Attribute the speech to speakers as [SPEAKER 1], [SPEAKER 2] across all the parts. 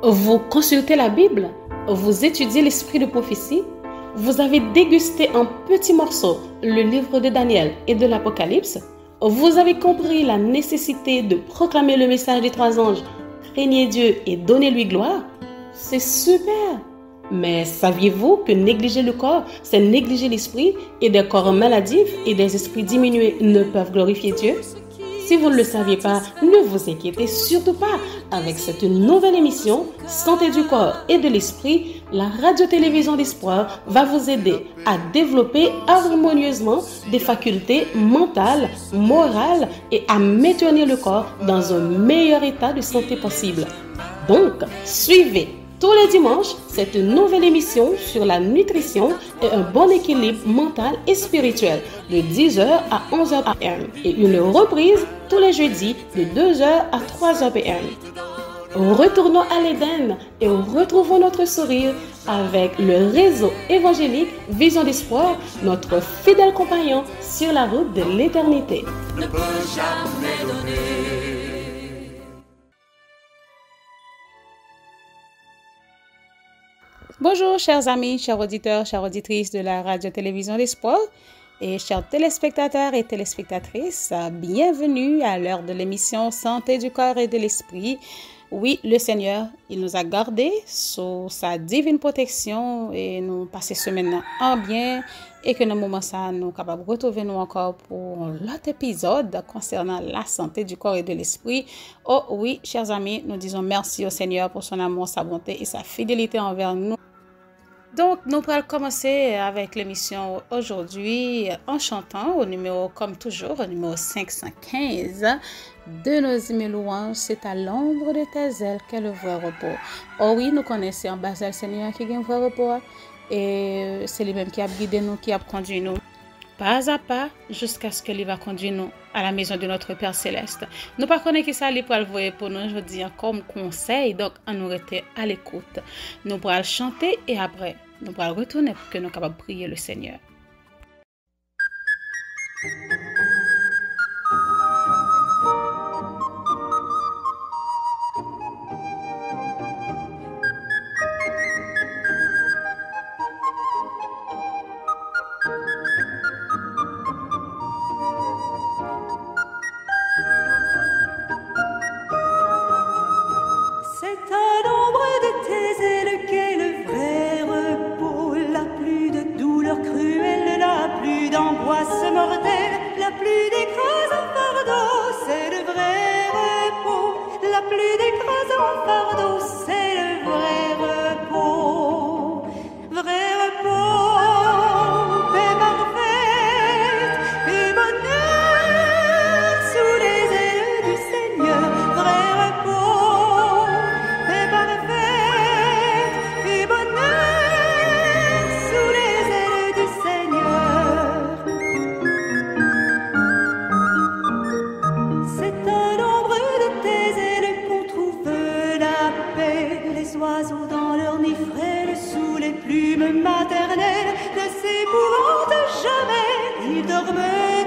[SPEAKER 1] Vous consultez la Bible? Vous étudiez l'esprit de prophétie? Vous avez dégusté en petits morceaux le livre de Daniel et de l'Apocalypse? Vous avez compris la nécessité de proclamer le message des trois anges, craignez Dieu et donnez-lui gloire? C'est super! Mais saviez-vous que négliger le corps, c'est négliger l'esprit, et des corps maladifs et des esprits diminués ne peuvent glorifier Dieu? Si vous ne le saviez pas, ne vous inquiétez surtout pas. Avec cette nouvelle émission, Santé du corps et de l'esprit, la radio-télévision d'espoir va vous aider à développer harmonieusement des facultés mentales, morales et à maintenir le corps dans un meilleur état de santé possible. Donc, suivez tous les dimanches cette nouvelle émission sur la nutrition et un bon équilibre mental et spirituel de 10h à 11h p.m. et une reprise tous les jeudis de 2h à 3h p.m. Retournons à l'Éden et retrouvons notre sourire avec le réseau évangélique Vision d'Espoir, notre fidèle compagnon sur la route de l'éternité.
[SPEAKER 2] Ne peut jamais donner.
[SPEAKER 3] Bonjour chers amis, chers auditeurs, chères auditrices de la radio-télévision d'Espoir et chers téléspectateurs et téléspectatrices, bienvenue à l'heure de l'émission Santé du corps et de l'esprit. Oui, le Seigneur, il nous a gardés sous sa divine protection et nous passer ce maintenant en bien et que dans le moment ça, nous sommes capables de retrouver nous encore pour l'autre épisode concernant la santé du corps et de l'esprit. Oh oui, chers amis, nous disons merci au Seigneur pour son amour, sa bonté et sa fidélité envers nous. Donc, nous allons commencer avec l'émission aujourd'hui en chantant au numéro, comme toujours, au numéro 515 de nos hymnes louanges. C'est à l'ombre de tes ailes qu'est le vrai repos. Oh oui, nous connaissons en bas le Seigneur qui a un vrai repos et c'est lui-même qui a guidé nous, qui a conduit nous pas à pas jusqu'à ce qu'il va conduire nous à la maison de notre Père Céleste. Nous ne connaissons pas qui ça pour le voir pour nous, je veux dire, comme conseil, donc on nous rester à l'écoute. Nous pourrons chanter et après, nous pourrons retourner pour que nous soyons capables de prier le Seigneur.
[SPEAKER 2] D'angoisse mortelle, la pluie d'écrasant fardeau, c'est le vrai repos. La pluie d'écrasant fardeau, c'est le vrai repos. Vrai repos, paix parfaite et bonheur sous les ailes du Seigneur. Vrai repos, paix parfaite et bonheur sous les ailes du Seigneur. Oiseaux dans leur nid frêle, sous les plumes maternelles, ne s'épouvantent jamais, ils dorment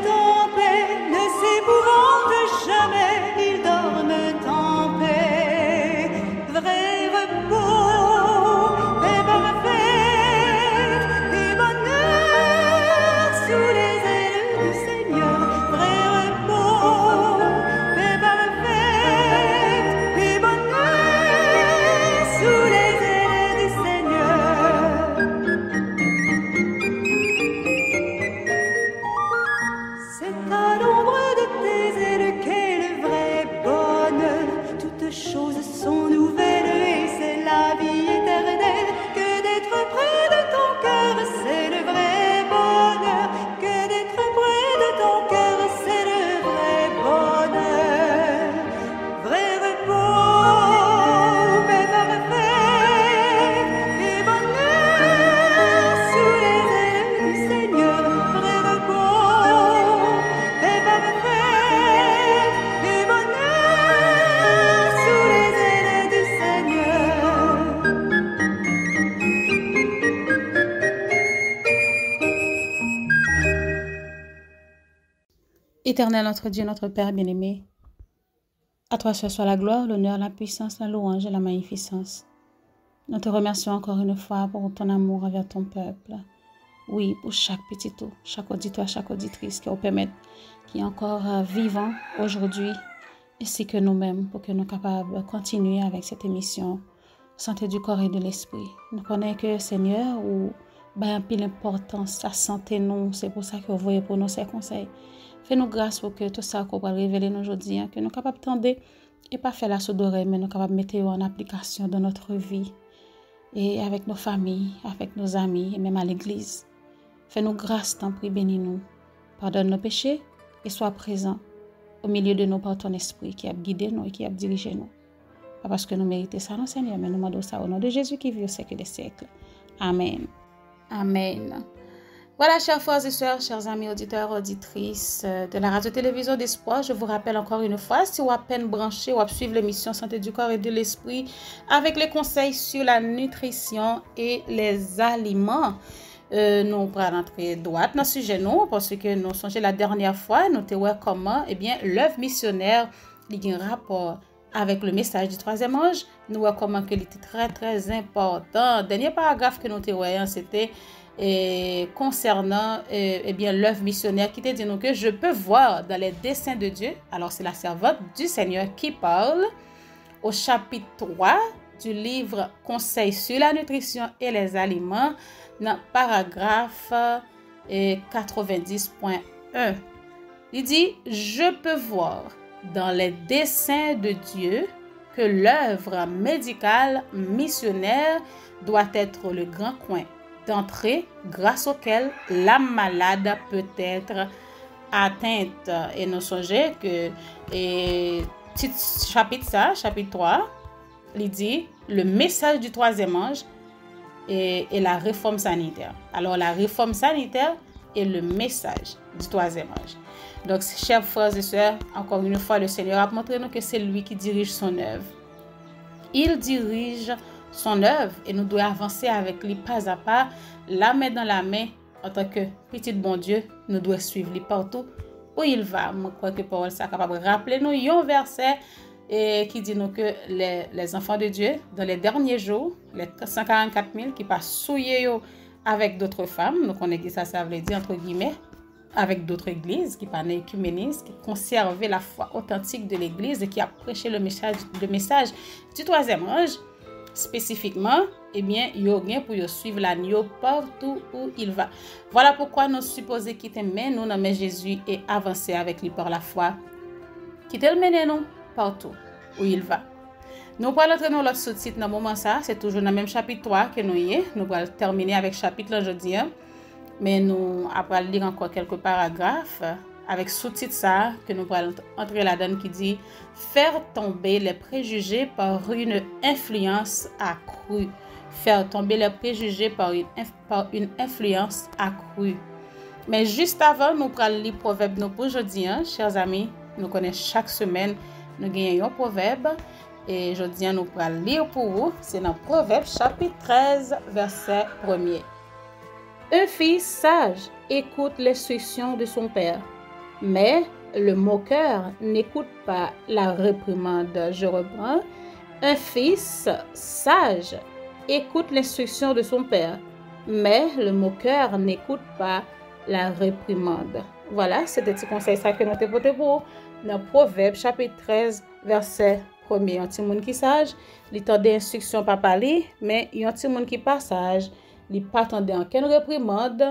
[SPEAKER 2] en paix, ne s'épouvantent jamais, ils dorment en paix. Vrai repos, paix parfaite et bonheur sous les ailes du Seigneur. Vrai repos, paix parfaite et bonheur sous les ailes du Seigneur. C'est à l'ombre de tes ailes qu'est le vrai bonheur. Toutes choses sont nouvelles et c'est la vie éternelle. Que d'être près de ton cœur, c'est le vrai bonheur. Que d'être près de ton cœur, c'est le vrai bonheur. Vrai repos, paix parfaite et bonheur sous les ailes du Seigneur. Vrai repos, paix parfaite et bonheur sous les ailes du Seigneur.
[SPEAKER 3] Éternel notre Dieu, notre Père bien-aimé, À toi seul soit la gloire, l'honneur, la puissance, la louange et la magnificence. Nous te remercions encore une fois pour ton amour envers ton peuple. Oui, pour chaque petit tout, chaque auditeur, chaque auditrice qui nous permet, qui est encore vivant aujourd'hui, ainsi que nous-mêmes, pour que nous soyons capables de continuer avec cette émission Santé du corps et de l'esprit. Nous connaissons que Seigneur, ou un peu l'importance de la santé, nous, c'est pour ça que vous voyez pour nous ces conseils. Fais-nous grâce pour que tout ça qu'on va révéler aujourd'hui, que nous sommes capables d'entendre et pas faire la sourde oreille, mais nous sommes capables de mettre en application dans notre vie et avec nos familles, avec nos amis et même à l'église. Fais-nous grâce, t'en prie, bénis-nous. Pardonne nos péchés et sois présent au milieu de nous par ton esprit qui a guidé nous et qui a dirigé nous. Pas parce que nous méritons ça, non Seigneur, mais nous demandons ça au nom de Jésus qui vit au siècle des siècles. Amen. Amen. Voilà, chers frères et sœurs, chers amis auditeurs, auditrices de la radio-télévision d'Espoir, je vous rappelle encore une fois, si vous êtes à peine branché ou à suivre l'émission Santé du corps et de l'esprit avec les conseils sur la nutrition et les aliments, nous prenons entrer droite dans ce sujet, nous, parce que nous songeons la dernière fois, nous te voyons comment, l'œuvre missionnaire, il y a un rapport avec le message du troisième ange, nous voyons comment il était très, très important. Le dernier paragraphe que nous te voyons, c'était concernant l'œuvre missionnaire qui te dit nous que je peux voir dans les desseins de Dieu. Alors, c'est la servante du Seigneur qui parle au chapitre 3 du livre Conseils sur la nutrition et les aliments, dans paragraphe 90.1. Il dit, je peux voir dans les desseins de Dieu que l'œuvre médicale missionnaire doit être le grand coin d'entrée grâce auquel la malade peut être atteinte. Et nous songeons que chapitre 3, il dit le message du troisième ange et la réforme sanitaire. Alors la réforme sanitaire est le message du troisième ange. Donc, chers frères et sœurs, encore une fois, le Seigneur a montré nous que c'est lui qui dirige son œuvre. Il dirige son œuvre et nous devons avancer avec lui pas à pas, la main dans la main, en tant que petit bon Dieu, nous devons suivre lui partout où il va. Je crois que Paul est capable de rappeler nous un verset qui dit nous que les enfants de Dieu, dans les derniers jours, les 144 000 qui passent souillés avec d'autres femmes, nous connaissons ça veut dire entre guillemets, avec d'autres églises qui parlent écuménisme, qui conservaient la foi authentique de l'église et qui a prêché le message du troisième ange, spécifiquement, il y a rien pour suivre l'agneau partout où il va. Voilà pourquoi nous supposons quitter nous nommer Jésus et avancer avec lui par la foi. Quitter le mener nous partout où il va. Nous allons entrer dans l'autre sous-titre dans le moment ça, c'est toujours dans le même chapitre 3 que nous y est. Nous allons terminer avec le chapitre aujourd'hui. Mais nous allons lire encore quelques paragraphes avec sous-titre ça que nous allons entrer là-dedans qui dit faire tomber les préjugés par une influence accrue. Faire tomber les préjugés par une influence accrue. Mais juste avant, nous allons lire proverbe pour aujourd'hui, chers amis. Nous connaissons chaque semaine, nous gagnons un proverbe. Et aujourd'hui, nous allons lire pour vous. C'est dans Proverbe chapitre 13, verset 1er. Un fils sage écoute l'instruction de son père, mais le moqueur n'écoute pas la réprimande. Je reprends. Un fils sage écoute l'instruction de son père, mais le moqueur n'écoute pas la réprimande. Voilà, c'est des petits conseils ça que nous avons porté pour dans Proverbe chapitre 13, verset 1er. Un petit monde qui sage, il tend des instructions pas parler, mais il y a un petit monde qui pas sage. Il pas attendre aucune réprimande,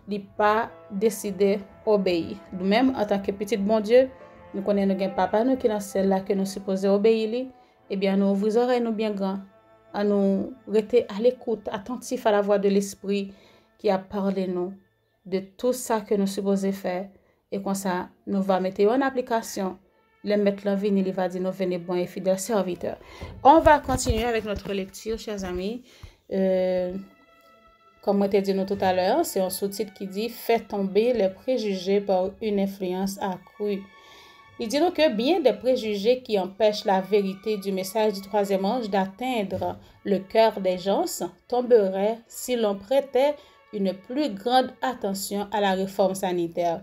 [SPEAKER 3] il pas décider obéir. Nous-mêmes, en tant que petit bon Dieu, nous connaissons notre papa, nous qui dans celle-là que nous supposons obéir, eh bien, nous ouvrons les oreilles nous bien grands, à nous rester à l'écoute, attentifs à la voix de l'Esprit qui a parlé nous de tout ça que nous supposons faire. Et comme ça, nous va mettre en application, les mettre en vie, il va dire nous venez bons et fidèles serviteurs. On va continuer avec notre lecture, chers amis. Comme je t'ai dit tout à l'heure, c'est un sous-titre qui dit « Fait tomber les préjugés par une influence accrue ». Il dit donc que bien des préjugés qui empêchent la vérité du message du troisième ange d'atteindre le cœur des gens tomberaient si l'on prêtait une plus grande attention à la réforme sanitaire.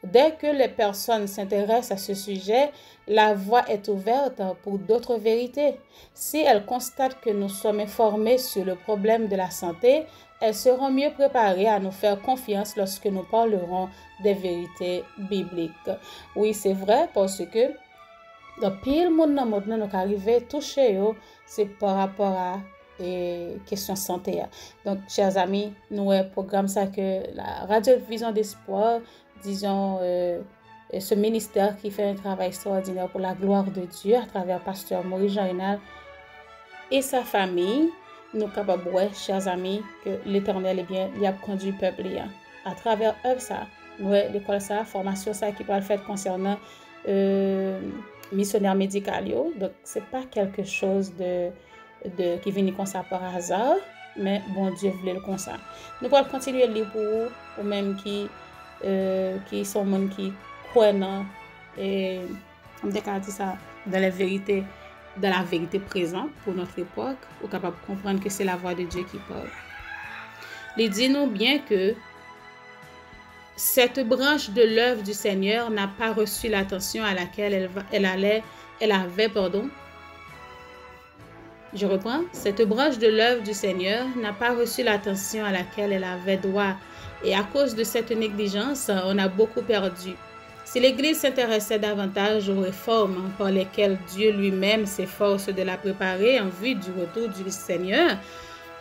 [SPEAKER 3] Dès que les personnes s'intéressent à ce sujet, la voie est ouverte pour d'autres vérités. Si elles constatent que nous sommes informés sur le problème de la santé, elles seront mieux préparées à nous faire confiance lorsque nous parlerons des vérités bibliques. Oui, c'est vrai parce que dans pile monde dans monde nous arrivé toucher c'est par rapport à question santé. Donc chers amis, nous programme ça que la Radio-Vision d'Espoir, disons ce ministère qui fait un travail extraordinaire pour la gloire de Dieu à travers pasteur Maurice Jean-Renal et sa famille, nous capables, chers amis, que l'Éternel est bien, il a conduit le peuple à travers eux ça. Nous l'école ça, formation ça qui peut le faire concernant missionnaire médical. Donc c'est pas quelque chose qui vient comme ça par hasard, mais bon Dieu voulait le comme ça. Nous allons continuer à lire pour vous, ou même qui sont gens qui croient et on dit ça dans la vérité présente pour notre époque, ou capable de comprendre que c'est la voix de Dieu qui parle. Il dit nous bien que cette branche de l'œuvre du Seigneur n'a pas reçu l'attention à laquelle elle avait. Je reprends. Cette branche de l'œuvre du Seigneur n'a pas reçu l'attention à laquelle elle avait droit. Et à cause de cette négligence, on a beaucoup perdu. Si l'Église s'intéressait davantage aux réformes par lesquelles Dieu lui-même s'efforce de la préparer en vue du retour du Seigneur,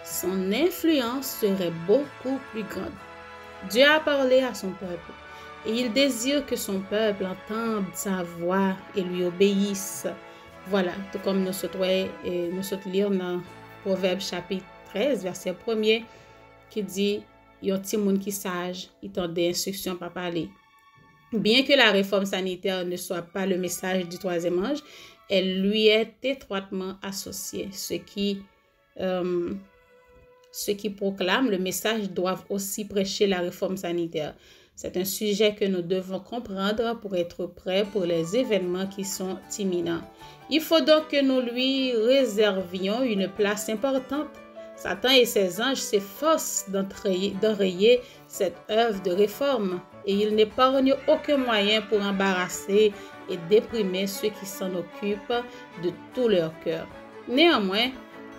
[SPEAKER 3] son influence serait beaucoup plus grande. Dieu a parlé à son peuple et il désire que son peuple entende sa voix et lui obéisse. Voilà, tout comme nous souhaitons lire dans Proverbe chapitre 13, verset 1er, qui dit « Yon ti moun qui sage, il tend des instructions par parler ». Bien que la réforme sanitaire ne soit pas le message du troisième ange, elle lui est étroitement associée. Ceux qui proclament le message doivent aussi prêcher la réforme sanitaire. C'est un sujet que nous devons comprendre pour être prêts pour les événements qui sont imminents. Il faut donc que nous lui réservions une place importante. Satan et ses anges s'efforcent d'enrayer cette œuvre de réforme et ils n'épargnent aucun moyen pour embarrasser et déprimer ceux qui s'en occupent de tout leur cœur. Néanmoins,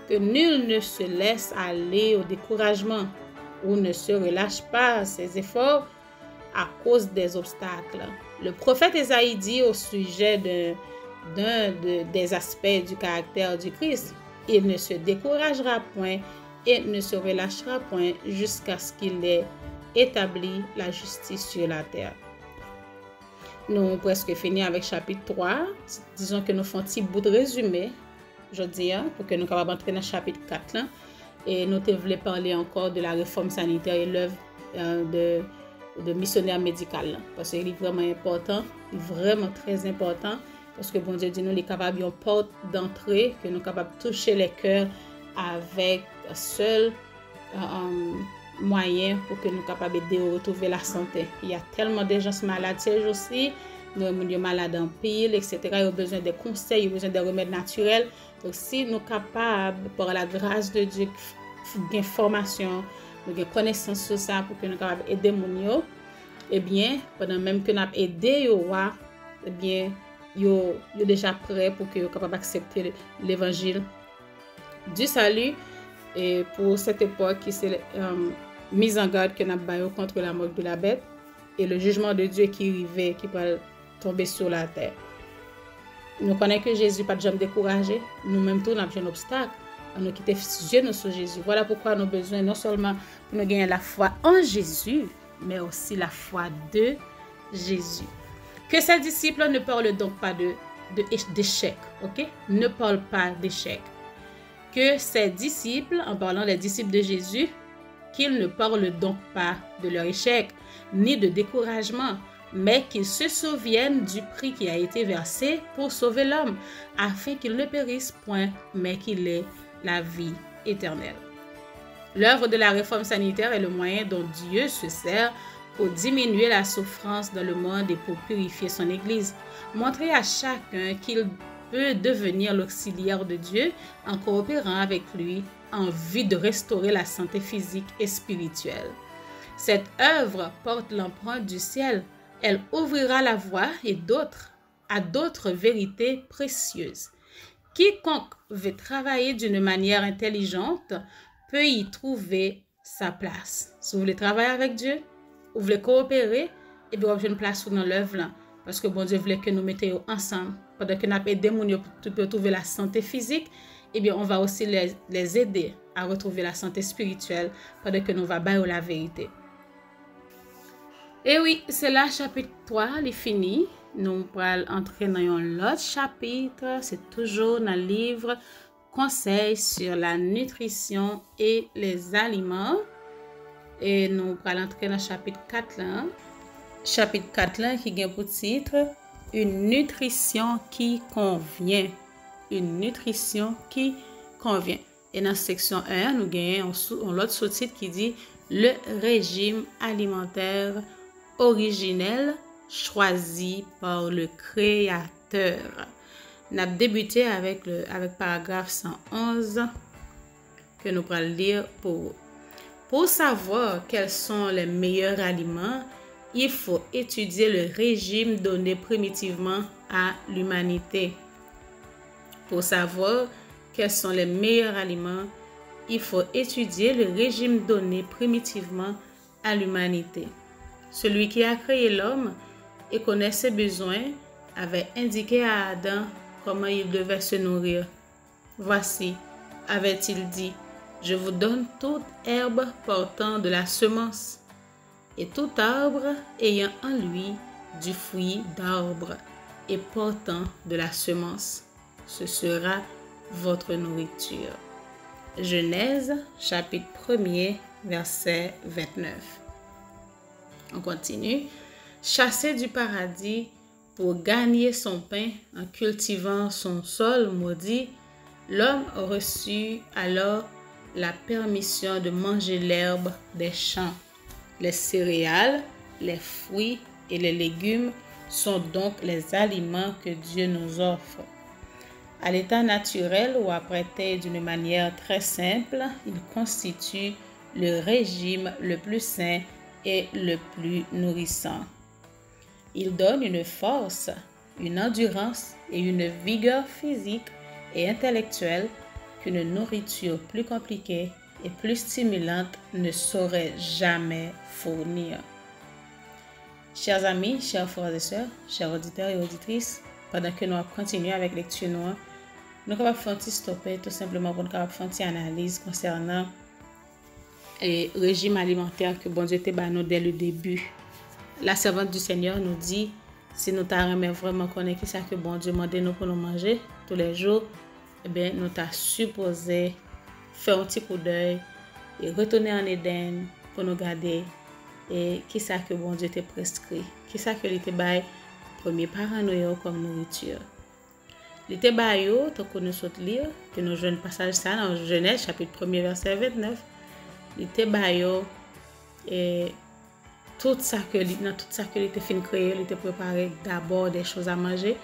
[SPEAKER 3] que nul ne se laisse aller au découragement ou ne se relâche pas ses efforts à cause des obstacles. Le prophète Ésaïe dit au sujet des aspects du caractère du Christ: il ne se découragera point et ne se relâchera point jusqu'à ce qu'il ait établi la justice sur la terre. Nous avons presque fini avec chapitre 3. Disons que nous faisons un petit bout de résumé aujourd'hui pour que nous puissions entrer dans le chapitre 4. Là. Et nous voulons parler encore de la réforme sanitaire et l'œuvre de missionnaire médical. Parce qu'il est vraiment important, vraiment très important. Parce que bon Dieu dit nous, les capables d'une porte d'entrée, que nous sommes capables de toucher les cœurs avec un seul moyen pour que nous soyons capables d'aider à retrouver la santé. Il y a tellement de gens malades ces jours-ci, nous sommes malades en pile, etc. Ils ont besoin de conseils, ils ont besoin de remèdes naturels. Donc si nous sommes capables, par la grâce de Dieu, d'information, de connaissance sur ça pour que nous soyons capables d'aider les gens, eh bien, pendant même que nous avons aidé, eh bien, yo déjà prêt pour que yo capable accepter l'évangile du salut et pour cette époque qui c'est mise en garde que n'a baillé contre la mort de la bête et le jugement de Dieu qui arrive qui va tomber sur la terre. Nous connaissons que Jésus pas de jamais découragé, nous même tout n'a pas un obstacle, nous quitter Dieu sur Jésus. Voilà pourquoi nous avons besoin non seulement pour nous gagner la foi en Jésus, mais aussi la foi de Jésus. Que ses disciples ne parlent donc pas d'échec, ok? Ne parlent pas d'échec. Que ses disciples, en parlant des disciples de Jésus, qu'ils ne parlent donc pas de leur échec, ni de découragement, mais qu'ils se souviennent du prix qui a été versé pour sauver l'homme, afin qu'il ne périsse point, mais qu'il ait la vie éternelle. L'œuvre de la réforme sanitaire est le moyen dont Dieu se sert pour diminuer la souffrance dans le monde et pour purifier son Église. Montrer à chacun qu'il peut devenir l'auxiliaire de Dieu en coopérant avec lui en vue de restaurer la santé physique et spirituelle. Cette œuvre porte l'empreinte du ciel.
[SPEAKER 1] Elle ouvrira la voie à d'autres vérités précieuses. Quiconque veut travailler d'une manière intelligente peut y trouver sa place. Si vous voulez travailler avec Dieu, vous voulez coopérer, et bien vous avez une place dans l'œuvre là. Parce que bon Dieu voulait que nous mettions ensemble. Pendant que nous avons aidé les gens pour trouver la santé physique, et bien on va aussi les aider à retrouver la santé spirituelle pendant que nous allons bailler la vérité. Et oui, c'est là, chapitre 3, il est fini. Nous allons entrer dans l'autre chapitre. C'est toujours dans le livre Conseils sur la nutrition et les aliments. Et nous allons entrer dans le chapitre 4 là. Chapitre 4 là qui a pour titre Une nutrition qui convient. Une nutrition qui convient. Et dans la section 1, nous avons l'autre sous-titre qui dit Le régime alimentaire originel choisi par le Créateur. On a débuté avec paragraphe 111 que nous allons lire pour savoir quels sont les meilleurs aliments. Il faut étudier le régime donné primitivement à l'humanité. Pour savoir quels sont les meilleurs aliments, il faut étudier le régime donné primitivement à l'humanité. Celui qui a créé l'homme et connaît ses besoins avait indiqué à Adam comment il devait se nourrir. Voici, avait-il dit, je vous donne toute herbe portant de la semence, et tout arbre ayant en lui du fruit d'arbre et portant de la semence. Ce sera votre nourriture. Genèse, chapitre 1er, verset 29. On continue. Chassé du paradis pour gagner son pain en cultivant son sol maudit, l'homme reçut alors la permission de manger l'herbe des champs. Les céréales, les fruits et les légumes sont donc les aliments que Dieu nous offre. À l'état naturel ou apprêté d'une manière très simple, il constitue le régime le plus sain et le plus nourrissant. Il donne une force, une endurance et une vigueur physique et intellectuelle qu'une nourriture plus compliquée et plus stimulante ne saurait jamais fournir. Chers amis, chers frères et sœurs, chers auditeurs et auditrices, pendant que nous continuons avec la lecture, nous allons faire un petit stopper tout simplement pour nous faire une petite analyse concernant le régime alimentaire que bon Dieu t'a donné dès le début. La servante du Seigneur nous dit, si nous t'aimons vraiment connaître qui ça que bon Dieu demande nous pour nous manger tous les jours, eh bien nous t'a supposé faire un petit coup d'œil et retourner en Éden pour nous garder et qui ça que bon Dieu t'a prescrit, qui ça que il t'a bail premier parent nous comme nourriture. Il t'a bail tant que nous saute lire que nous jouons passage ça dans Genèse chapitre 1er verset 29. Il t'a bail et tout ça que il était fin créé, il était préparé d'abord des choses à manger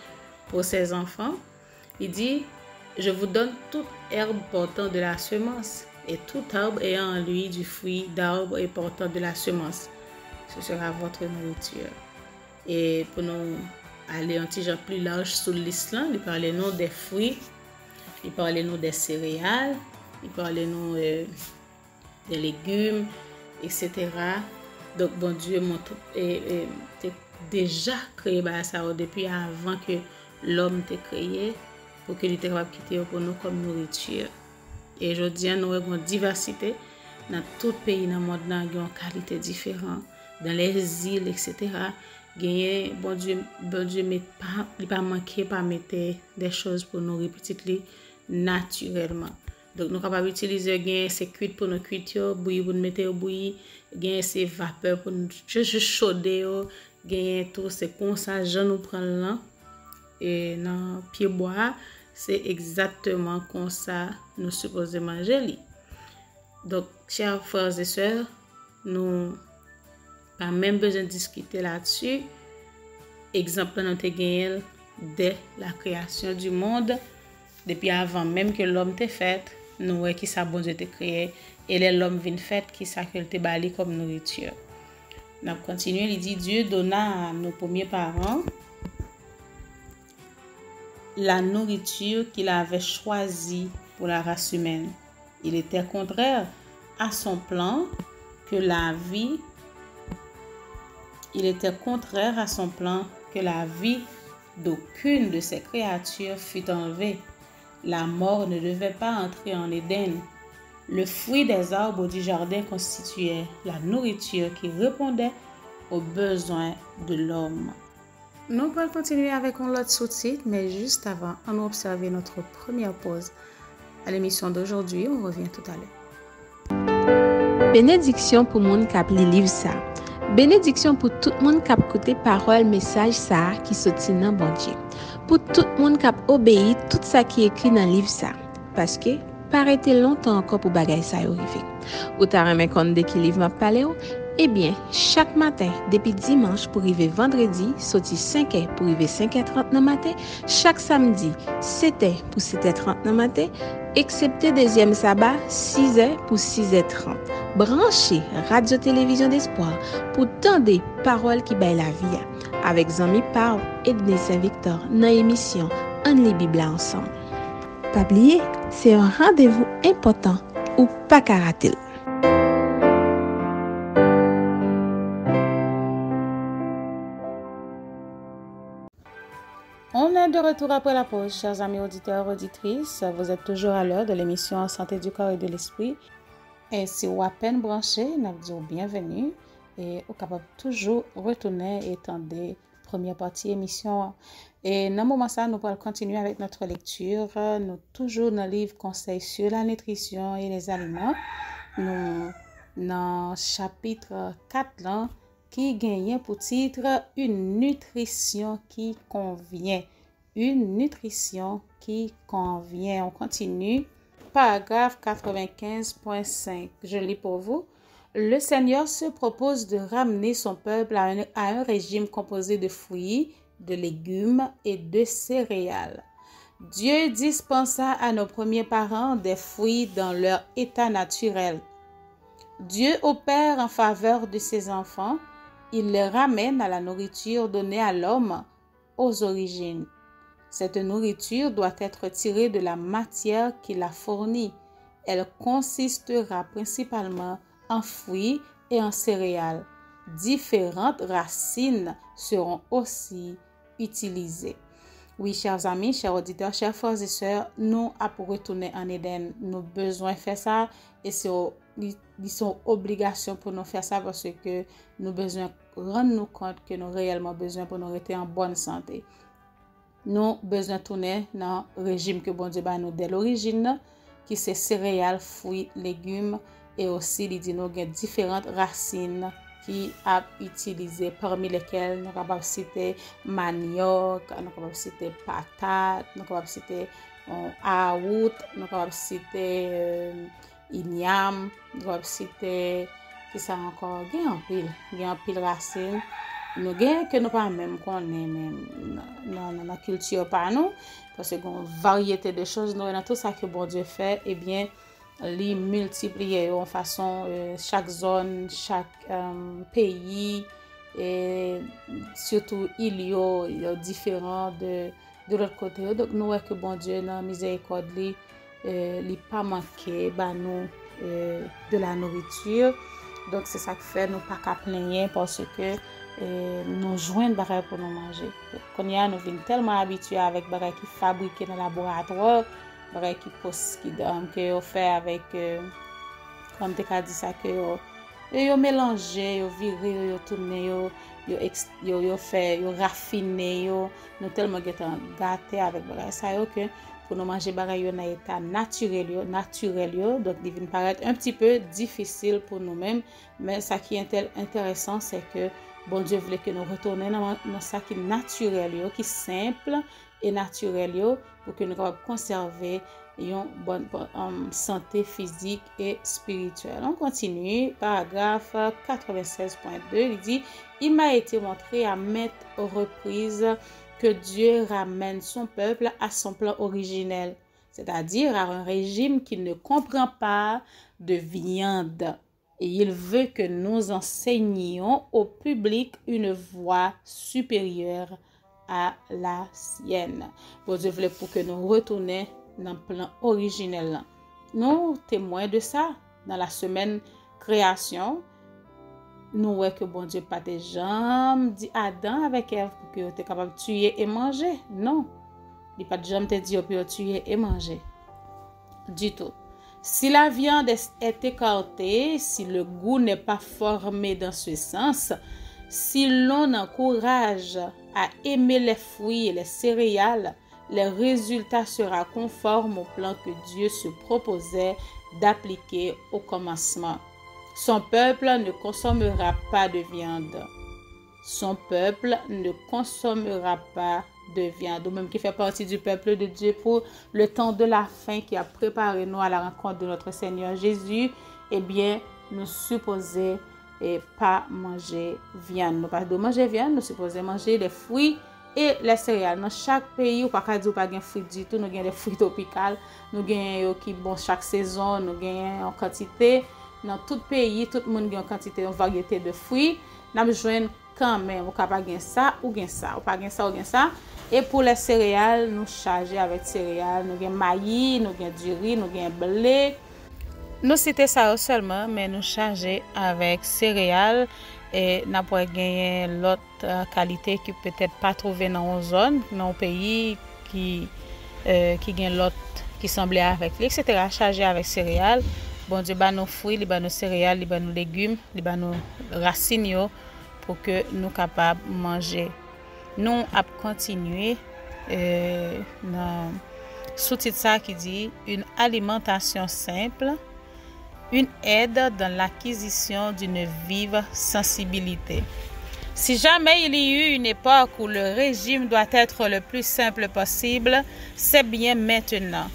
[SPEAKER 1] pour ses enfants. Il dit, je vous donne toute herbe portant de la semence et tout arbre ayant en lui du fruit d'arbre et portant de la semence. Ce sera votre nourriture. Et pour nous aller un petit genre plus large sur l'islam, il parle nous des fruits, il parle nous des céréales, il parle nous des légumes, etc. Donc, bon Dieu t'a déjà créé ça depuis avant que l'homme t'ait créé pour qu'il était capable de quitter pour nous comme nourriture. Et aujourd'hui, nous avons une diversité dans tout pays dans le monde, nous avons une qualité différente. Dans les îles, etc. Bon Dieu il pas manqué pas mettre des choses pour nourrir petit naturellement. Donc, nous sommes capables d'utiliser ces cuites pour nos cuites, bouillir pour nous mettre au bouillir, ces vapeurs pour nous juste chauder, tout c'est comme ça, je nous prends là. Et dans pied bois, c'est exactement comme ça nous supposons manger. Donc, chers frères et sœurs, nous pas même besoin de discuter là-dessus. Exemple, nous avons gagné dès la création du monde, depuis avant même que l'homme t'ait fait, nous voyons qui ça bon Dieu t'a créé et l'homme vient fait qui ça que t'ait bali comme nourriture.
[SPEAKER 3] On continue, il dit Dieu donna à nos premiers parents la nourriture qu'il avait choisie pour la race humaine. Il était contraire à son plan que la vie d'aucune de ses créatures fût enlevée. La mort ne devait pas entrer en Éden. Le fruit des arbres du jardin constituait la nourriture qui répondait aux besoins de l'homme. Nous allons continuer avec un autre sous-titre, mais juste avant, on va observer notre première pause. À l'émission d'aujourd'hui, on revient tout à l'heure.
[SPEAKER 4] Bénédiction pour moun k'ap li liv ça. Bénédiction pour tout moun k'ap koute parole message ça qui sorti nan bon Dieu. Pour tout moun k'ap obéi tout ça qui écrit dans livre ça. Parce que paraît longtemps encore pour bagay ça yo rive. Ou ta remen konn de ki liv m'a parlé ou? Eh bien, chaque matin, depuis dimanche pour arriver vendredi, sorti 5h pour arriver 5h30 dans matin, chaque samedi, 7h pour 7h30 dans matin, excepté deuxième sabbat, 6h pour 6h30. Branchez Radio-Télévision d'Espoir pour tant des paroles qui baillent la vie. Avec Zami Parle et Denis Saint-Victor dans l'émission On lit Bible ensemble. Pas oublier, c'est un rendez-vous important ou pas qu'à rater.
[SPEAKER 3] On est de retour après la pause, chers amis auditeurs et auditrices. Vous êtes toujours à l'heure de l'émission Santé du corps et de l'esprit. Et si vous êtes à peine branché, nous vous disons bienvenue. Et vous êtes capable toujours retourner et attendre première partie émission. Et dans ce moment ça, nous allons continuer avec notre lecture. Nous toujours dans le livre Conseils sur la nutrition et les aliments. Nous dans chapitre 4 là, qui gagne pour titre une nutrition qui convient. Une nutrition qui convient. On continue. Paragraphe 95.5. Je lis pour vous. Le Seigneur se propose de ramener son peuple à un régime composé de fruits, de légumes et de céréales. Dieu dispensa à nos premiers parents des fruits dans leur état naturel. Dieu opère en faveur de ses enfants. Il les ramène à la nourriture donnée à l'homme aux origines. Cette nourriture doit être tirée de la matière qu'il a fournie. Elle consistera principalement en fruits et en céréales. Différentes racines seront aussi utilisées. Oui, chers amis, chers auditeurs, chers frères et sœurs, nous avons retourné en Éden. Nous avons besoin de faire ça et c'est une obligation pour nous faire ça parce que nous avons besoin de rendre nous compte que nous avons réellement besoin pour nous rester en bonne santé. Nous avons besoin de tourner dans le régime que bon Dieu a nous dès l'origine, qui c'est céréales, fruits, légumes et aussi il dit nous avons différentes racines qui a utilisé parmi lesquelles nous avons cité manioc, nous avons cité patate, nous avons cité aout, nous avons cité igname, nous avons cité qui ça encore gain en pile racine nous gain que nous pas même connaît même dans la culture par nous parce que une variété de choses nous dans tout ça que bon Dieu fait et bien les multiplier en façon chaque zone, chaque pays et surtout il y a différents de l'autre côté. Donc nous voyons que bon Dieu dans miséricorde li pas manquer bah nous de la nourriture. Donc c'est ça qui fait nous pas qu'à plaindre parce que nous joindre bagaille pour nous manger. Quand y a nous venons tellement habitués avec bagaille qui fabriqués dans le laboratoire, bagaille que on fait avec comme tu as dit ça que yo mélanger, yo virer, yo tourner, yo fait, yo raffiner, yo nous tellement gâtés avec bagaille ça que pour nous manger bagaille yo dans état naturel donc il vient paraître un petit peu difficile pour nous-mêmes mais ça qui est intéressant c'est que bon Dieu voulait que nous retournions dans ça qui est naturel qui est simple et naturel pour que nous puissions conserver une bonne santé physique et spirituelle. On continue, paragraphe 96.2, il dit « Il m'a été montré à maintes reprises que Dieu ramène son peuple à son plan originel, c'est-à-dire à un régime qui ne comprend pas de viande. et il veut que nous enseignions au public une voie supérieure à la sienne. Bon Dieu voulait pour que nous retournions dans le plan originel. Nous témoins de ça dans la semaine création. Nous voyons que bon Dieu pas des jambes dit Adam avec Ève pour que tu es capable de tuer et manger. Non. Il pas de jambes te dit pour tuer et manger. Du tout. Si la viande est écartée, si le goût n'est pas formé dans ce sens, si l'on encourage à aimer les fruits et les céréales, le résultat sera conforme au plan que Dieu se proposait d'appliquer au commencement. Son peuple ne consommera pas de viande. Son peuple ne consommera pas de viande, ou même qui fait partie du peuple de Dieu pour le temps de la fin qui a préparé nous à la rencontre de notre Seigneur Jésus, eh bien, nous supposons pas manger viande. Nous pas de manger viande, nous supposons manger les fruits et les céréales. Dans chaque pays, ou pas dire pas de fruits du tout, nous avons des fruits tropicaux, nous avons qui bon chaque saison, nous avons en quantité. Dans tout pays, tout le monde a en quantité, une variété de fruits. Nous avons quand même, ou pas gagner ça ou gagner ça, ou pas gagner ça ou gagner ça. Et pour les céréales, nous charger avec céréales, nous avons maïs, nous avons du riz, nous avons blé. Nous citons ça seulement, mais nous charger avec céréales et nous avons gagné l'autre qualité qui peut-être pas trouver dans une zone, dans un pays qui gagne l'autre qui semblait avec lui, etc. Charger avec céréales. Bon Dieu, bah nos fruits, bah nos céréales, bah nos légumes, bah nos racines pour que nous capables de manger. Nous avons continué dans sous-titre ça qui dit une alimentation simple, une aide dans l'acquisition d'une vive sensibilité. Si jamais il y eut une époque où le régime doit être le plus simple possible, c'est bien maintenant.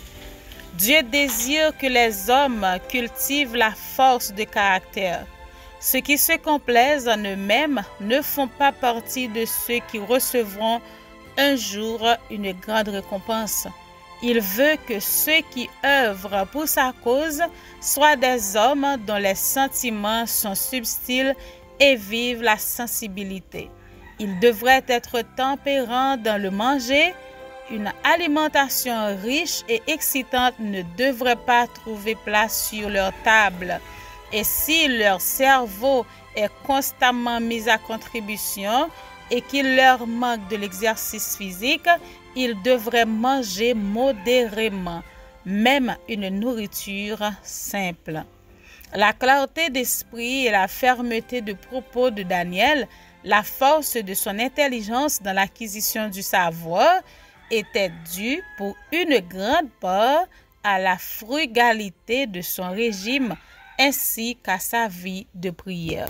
[SPEAKER 3] Dieu désire que les hommes cultivent la force de caractère. Ceux qui se complaisent en eux-mêmes ne font pas partie de ceux qui recevront un jour une grande récompense. Il veut que ceux qui œuvrent pour sa cause soient des hommes dont les sentiments sont subtils et vivent la sensibilité. Ils devraient être tempérants dans le manger. Une alimentation riche et excitante ne devrait pas trouver place sur leur table. Et si leur cerveau est constamment mis à contribution et qu'il leur manque de l'exercice physique, ils devraient manger modérément, même une nourriture simple. La clarté d'esprit et la fermeté de propos de Daniel, la force de son intelligence dans l'acquisition du savoir, étaient dues pour une grande part à la frugalité de son régime ainsi qu'à sa vie de prière.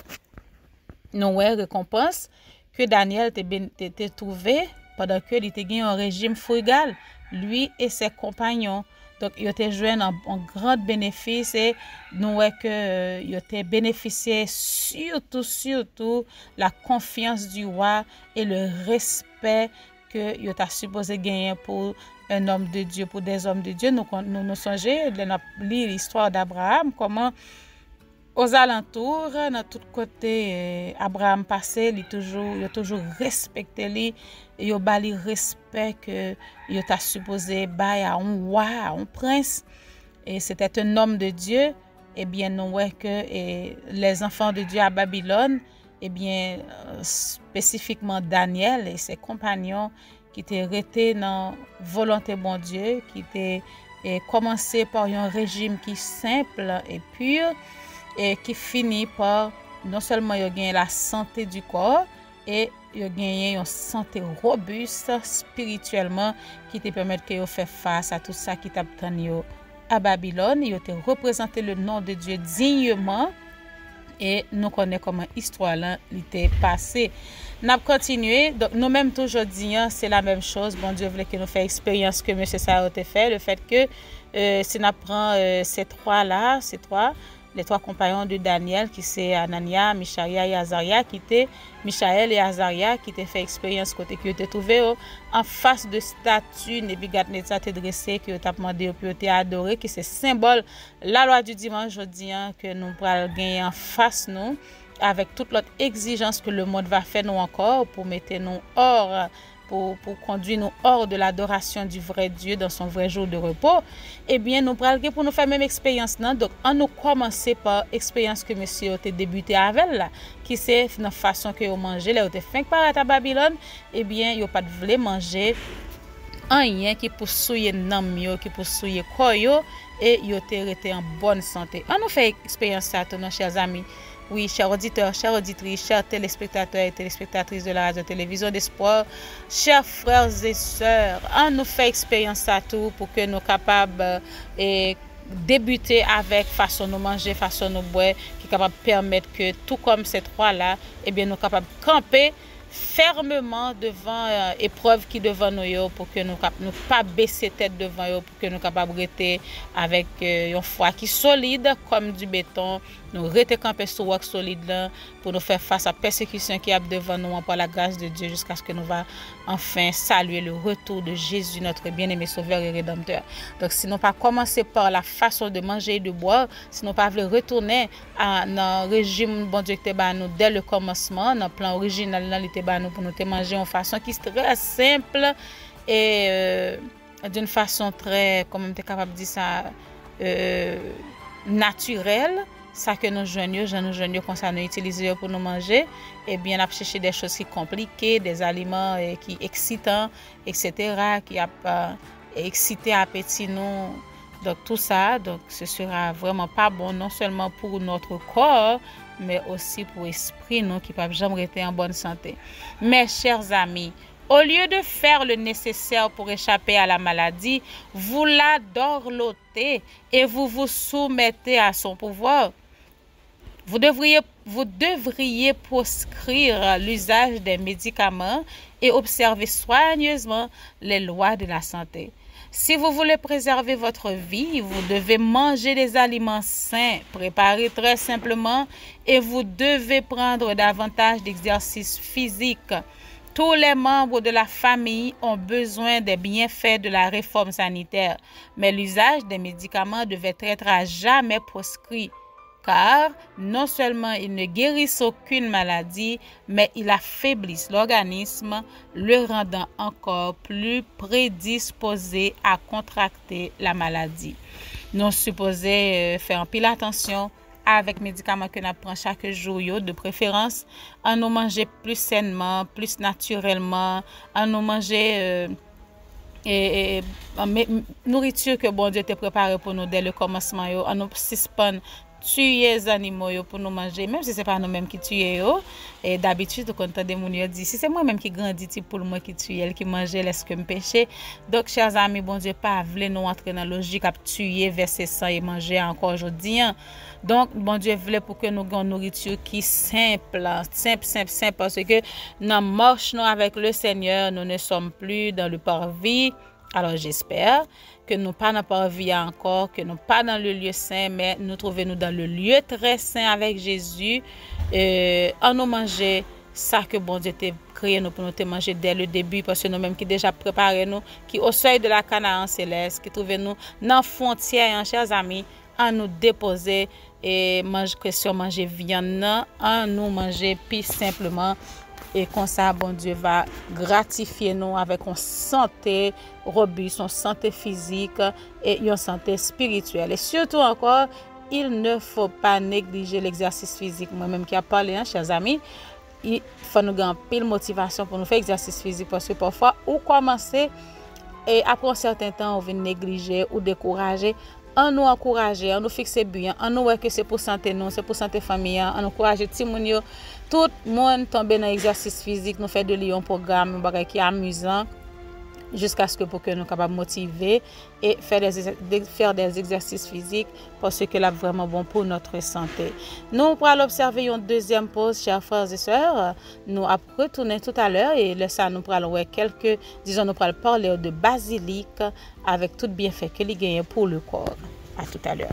[SPEAKER 3] Nous récompense que Daniel était trouvé pendant qu'il était gagné un régime frugal, lui et ses compagnons. Donc, il était joué un grand bénéfice et nous que il était bénéficié surtout la confiance du roi et le respect que il a supposé gagner pour un homme de Dieu, pour des hommes de Dieu. Nous songeons de lire l'histoire d'Abraham, comment aux alentours, dans tout côté, Abraham passait, il a toujours respecté lui, il a bali respect que il a supposé bailler à un roi, à un prince, et c'était un homme de Dieu. Eh bien, nous voyons que les enfants de Dieu à Babylone, eh bien, spécifiquement Daniel et ses compagnons qui étaient restés dans la volonté bon Dieu, qui étaient commencé par un régime qui est simple et pur, et qui finit par non seulement gagner la santé du corps, et gagner une santé robuste spirituellement qui te permet de faire face à tout ça qui t'attend à Babylone. Il a représenté le nom de Dieu dignement et nous connaissons comment l'histoire là était passée. Nous avons continué, donc nous-mêmes toujours disons c'est la même chose. Bon Dieu voulait que nous fassions expérience que M. Sarah a fait, le fait que si nous prenons ces trois, les 3 compagnons de Daniel, qui c'est Anania, Michaël et Azaria, qui étaient fait expérience côté qui étaient trouvés en face de statue Nebuchadnezzar te dressé que t'a demandé pour te adorer, qui c'est symbole la loi du dimanche jeudi que nous pourrons gagner en face nous avec toute l'autre exigence que le monde va faire nous encore pour mettre nous hors pour conduire nous hors de l'adoration du vrai Dieu dans son vrai jour de repos, eh bien, nous prenons pour nous faire même expérience. Donc, on nous commencer par l'expérience que monsieur a débuté avec là, qui c'est la façon que vous mangez, là, vous avez faim par à Babylone, eh bien, vous pas de voulu manger rien qui pour souiller nam yo, qui pour souiller koyo, et vous été en bonne santé. On nous fait expérience ça, nos chers amis. Oui, chers auditeurs, chères auditrices, chers téléspectateurs et téléspectatrices de la radio-télévision d'espoir, chers frères et sœurs, on nous fait expérience à tout pour que nous soyons capables de débuter avec façon de manger, façon de boire, qui est capable de permettre que tout comme ces 3-là, eh bien, nous sommes capables de camper fermement devant épreuve qui devant nous pour que nous pas baisser tête devant eux, pour que nous capables rester avec une foi qui solide comme du béton, nous rester camper sur roc solide là pour nous faire face à la persécution qui est devant nous par la grâce de Dieu jusqu'à ce que nous va enfin saluer le retour de Jésus notre bien-aimé sauveur et rédempteur. Donc si nous pas commencer par la façon de manger et de boire, si nous pas voulons retourner à dans régime bon Dieu qui nous dès le commencement, dans plan original dans l'été nous pour nous manger en façon qui est très simple et d'une façon très comment on est capable de dire ça naturelle. Ça que nous jeunes comme ça nous utiliser pour nous manger, et bien on chercher des choses qui compliquées, des aliments qui excitants, etc. qui a excité appétit nous. Donc tout ça, donc ce sera vraiment pas bon non seulement pour notre corps, mais aussi pour l'esprit nous qui ne peuvent jamais rester en bonne santé. Mes chers amis, au lieu de faire le nécessaire pour échapper à la maladie, vous la dorlotez et vous vous soumettez à son pouvoir. Vous devriez proscrire l'usage des médicaments et observer soigneusement les lois de la santé. Si vous voulez préserver votre vie, vous devez manger des aliments sains, préparés très simplement, et vous devez prendre davantage d'exercices physiques. Tous les membres de la famille ont besoin des bienfaits de la réforme sanitaire, mais l'usage des médicaments devait être à jamais proscrit. Car non seulement ils ne guérissent aucune maladie, mais ils affaiblissent l'organisme, le rendant encore plus prédisposé à contracter la maladie. Nous supposons faire un pile attention avec les médicaments que nous prenons chaque jour, de préférence, à nous manger plus sainement, plus naturellement, à nous manger nourriture que bon Dieu t'a préparé pour nous dès le commencement, à nous suspendre tuer les animaux pour nous manger, même si ce n'est pas nous-mêmes qui tuons. Et d'habitude, quand on entend des gens dire, si c'est moi-même qui grandis pour moi qui tue, qui mange, est-ce que me péché? Donc, chers amis, bon Dieu, pas voulez nous entrer dans la logique à tuer, verser sang et manger encore aujourd'hui. Donc, bon Dieu voulait pour que nous ayons une nourriture qui est simple, parce que dans marche avec le Seigneur, nous ne sommes plus dans le parvis. Alors, j'espère que nous pas dans parvis encore, que nous pas dans le lieu saint, mais nous trouvons dans le lieu très saint avec Jésus, en nous manger ça que bon Dieu t'a créé nous pour nous te manger dès le début, parce que nous-mêmes qui déjà préparé nous, qui au seuil de la Canaan céleste, qui trouvons nous dans la frontière, chers amis, à nous déposer et manger question manger viande, à nous manger plus simplement. Et comme ça, bon Dieu va gratifier nous avec une santé robuste, une santé physique et une santé spirituelle. Et surtout encore, il ne faut pas négliger l'exercice physique. Moi-même qui a parlé, chers amis, il faut nous gagner pile motivation pour nous faire exercice physique parce que parfois, on commence et après un certain temps, on vient négliger ou décourager. On nous encourager, on nous fixer bien, on nous voit que c'est pour santé nous, c'est pour santé famille, on nous encourager tout le monde tombe dans l'exercice physique, nous fait de lui un programme qui est amusant jusqu'à ce que pour que nous capables motiver et faire des exercices physiques parce que c'est vraiment bon pour notre santé. Nous pourrons observer une deuxième pause, chers frères et sœurs. Nous allons retourner tout à l'heure et là ça nous pourrons voir nous pourrons parler de basilic avec tout bienfait que il gagne pour le corps. À tout à l'heure.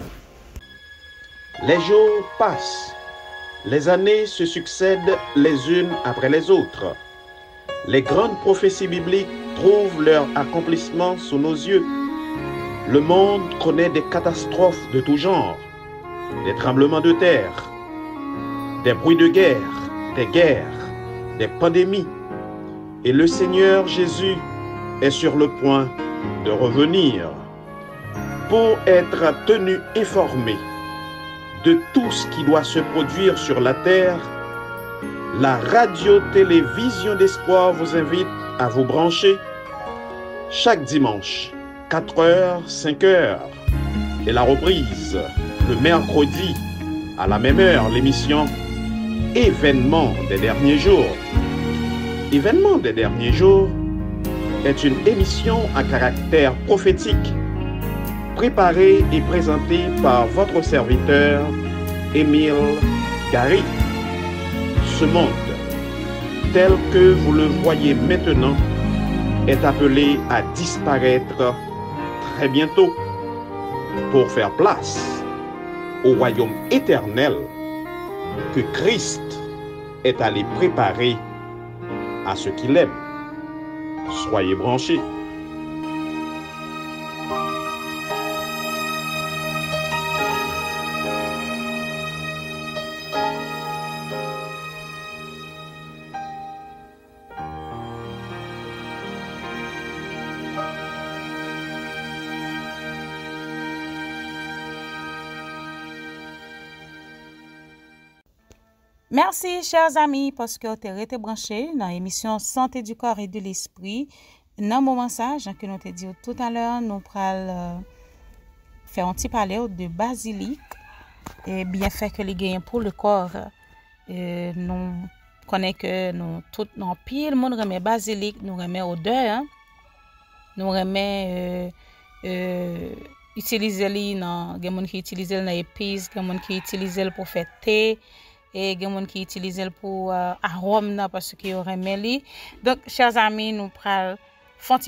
[SPEAKER 5] Les jours passent, les années se succèdent les unes après les autres. Les grandes prophéties bibliques trouvent leur accomplissement sous nos yeux. Le monde connaît des catastrophes de tout genre, des tremblements de terre, des bruits de guerre, des pandémies. Et le Seigneur Jésus est sur le point de revenir pour être tenu informé de tout ce qui doit se produire sur la terre. La radio-télévision d'espoir vous invite à vous brancher chaque dimanche, 4h, 5h, et la reprise le mercredi à la même heure, l'émission Événements des derniers jours. Événements des derniers jours est une émission à caractère prophétique, préparée et présentée par votre serviteur Émile Gary. Ce monde, tel que vous le voyez maintenant, est appelé à disparaître très bientôt pour faire place au royaume éternel que Christ est allé préparer à ceux qui l'aiment. Soyez branchés.
[SPEAKER 3] Merci, chers amis, parce que vous avez été branchés dans l'émission Santé du corps et de l'esprit. Dans le moment sage que nous t'ai dit tout à l'heure, nous allons faire un petit parler de basilic et bien fait que les gains pour le corps. Nous connaissons que nous tout dans pile monde remet basilic, nous remet odeur, nous remet utiliser li dans des monde qui utilise dans épices, des monde qui utilise pour faire thé. Et il y a des gens qui utilisent pour arôme parce qu'ils auraient mêlé. Donc, chers amis, nous allons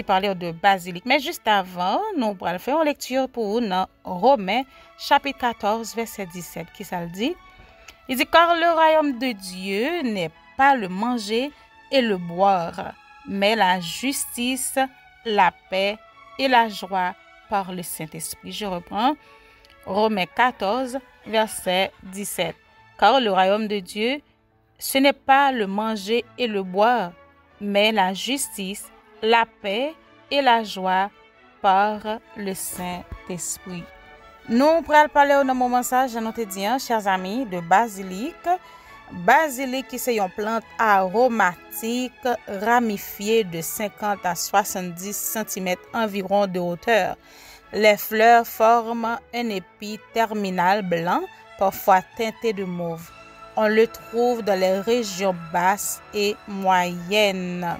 [SPEAKER 3] parler de basilic. Mais juste avant, nous allons faire une lecture pour vous dans Romains, chapitre 14, verset 17, qui ça le dit. Il dit, car le royaume de Dieu n'est pas le manger et le boire, mais la justice, la paix et la joie par le Saint-Esprit. Je reprends Romains 14, verset 17. Car le royaume de Dieu, ce n'est pas le manger et le boire, mais la justice, la paix et la joie par le Saint-Esprit. Nous allons parler au moment ça, je te dis, chers amis, de basilic. Basilic, c'est une plante aromatique ramifiée de 50 à 70 cm environ de hauteur. Les fleurs forment un épi terminal blanc, parfois teinté de mauve. On le trouve dans les régions basses et moyennes.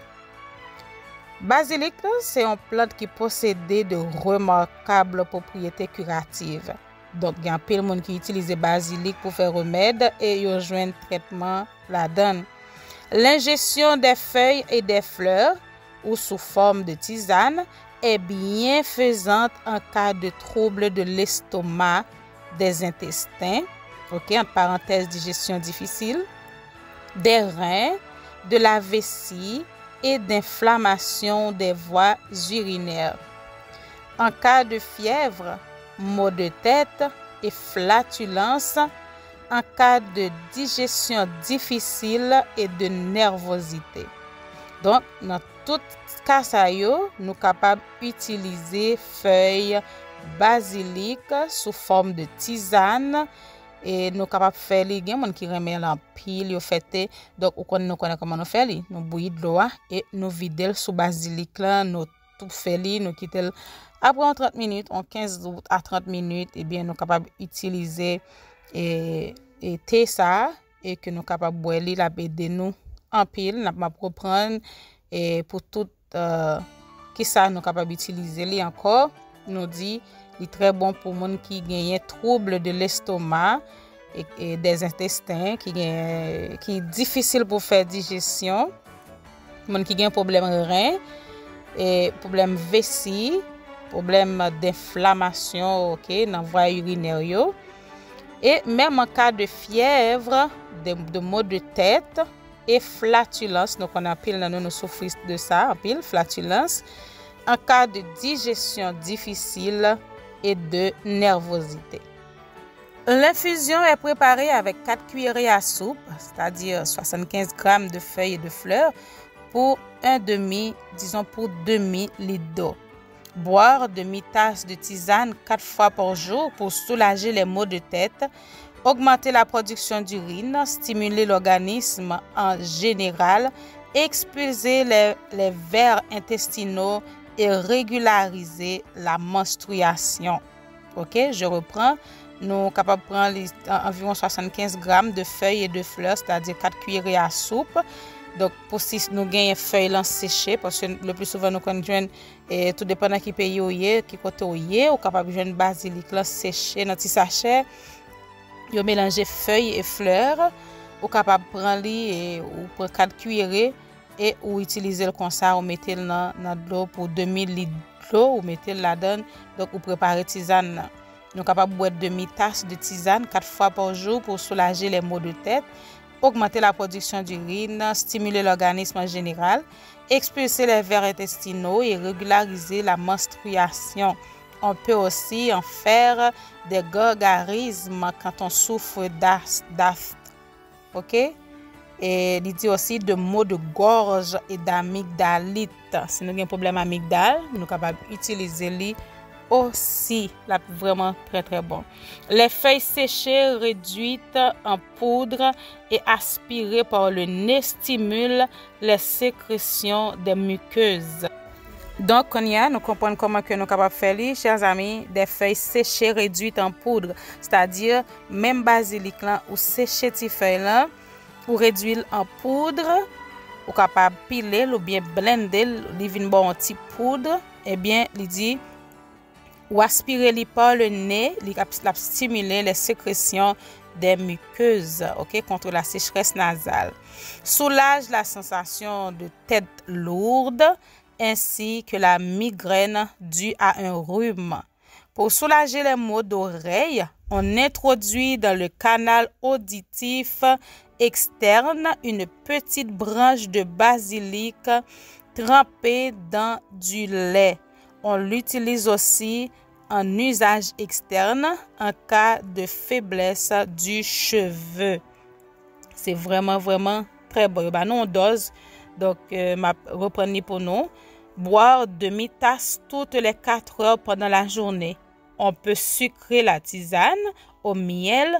[SPEAKER 3] Basilic, c'est une plante qui possède de remarquables propriétés curatives. Donc, il y a plein de monde qui utilise basilic pour faire remède et ils joignent traitement là-dedans. L'ingestion des feuilles et des fleurs ou sous forme de tisane est bienfaisante en cas de troubles de l'estomac, des intestins, entre parenthèses digestion difficile, des reins, de la vessie et d'inflammation des voies urinaires. En cas de fièvre, maux de tête et flatulence, en cas de digestion difficile et de nervosité. Donc, dans tout cas, nous sommes capables d'utiliser feuilles basilic sous forme de tisane et nous capables faire les gens qui remet en pile fait donc nous connaît comment nous faire nous bouillir de l'eau et nous vider sous basilic là nous tout fait nous quitter après 30 minutes en 15 à 30 minutes et bien nous capables utiliser et thé ça et que nous capables boire la aider nous en pile n'a pas reprendre et pour tout qui ça nous capables utiliser li encore nous dit il est très bon pour monde qui gagne trouble de l'estomac et des intestins qui est difficile pour faire digestion, monde qui gagne problème rein et problème vessie, problème d'inflammation dans voie urinaire Et même en cas de fièvre, de maux de tête et flatulence, donc on a pile dans nous souffrir de ça, en pile flatulence, en cas de digestion difficile et de nervosité. L'infusion est préparée avec 4 cuillerées à soupe, c'est-à-dire 75 g de feuilles et de fleurs pour pour demi-litre d'eau. Boire demi-tasse de tisane 4 fois par jour pour soulager les maux de tête, augmenter la production d'urine, stimuler l'organisme en général, expulser les vers intestinaux et régulariser la menstruation. Ok, je reprends. Nous sommes capables de prendre environ 75 g de feuilles et de fleurs, c'est-à-dire 4 cuillerées à soupe. Donc, pour si nous gagnons feuilles séchées, parce que le plus souvent nous connaissons, tout dépend de qui pays ou qui côté ou ou capable de jouer basilic séché dans petit sachet, vous mélangez feuilles et fleurs, ou capable de prendre ou prendre 4 cuillerées et ou utiliser le comme ça, ou mettez dans de l'eau pour 2000 litres d'eau, ou mettez là-dedans, donc vous préparez tisane. Nous sommes capables de boire demi-tasse de tisane 4 fois par jour pour soulager les maux de tête, augmenter la production d'urine, stimuler l'organisme en général, expulser les vers intestinaux et régulariser la menstruation. On peut aussi en faire des gargarismes quand on souffre d'asthme. OK? Et il dit aussi de maux de gorge et d'amygdalite. Si nous avons un problème amygdale, nous sommes capables d'utiliser lui aussi, là vraiment très très bon. Les feuilles séchées réduites en poudre et aspirées par le nez stimulent les sécrétions des muqueuses. Donc, nous comprenons comment que nous sommes capables de faire, chers amis, des feuilles séchées réduites en poudre. C'est-à-dire, même basilic là, ou sécher ces feuilles là, ou réduire en poudre, ou capable de piler ou bien blender, li vin bon en petit poudre, eh bien, il dit, ou aspirer li par le nez, li stimuler les sécrétions des muqueuses, ok, contre la sécheresse nasale. Soulage la sensation de tête lourde ainsi que la migraine due à un rhume. Pour soulager les maux d'oreille, on introduit dans le canal auditif externe une petite branche de basilic trempée dans du lait. On l'utilise aussi en usage externe en cas de faiblesse du cheveu. C'est vraiment très bon. Nous on dose, donc ma reprenez pour nous. Boire demi-tasse toutes les 4 heures pendant la journée. On peut sucrer la tisane au miel.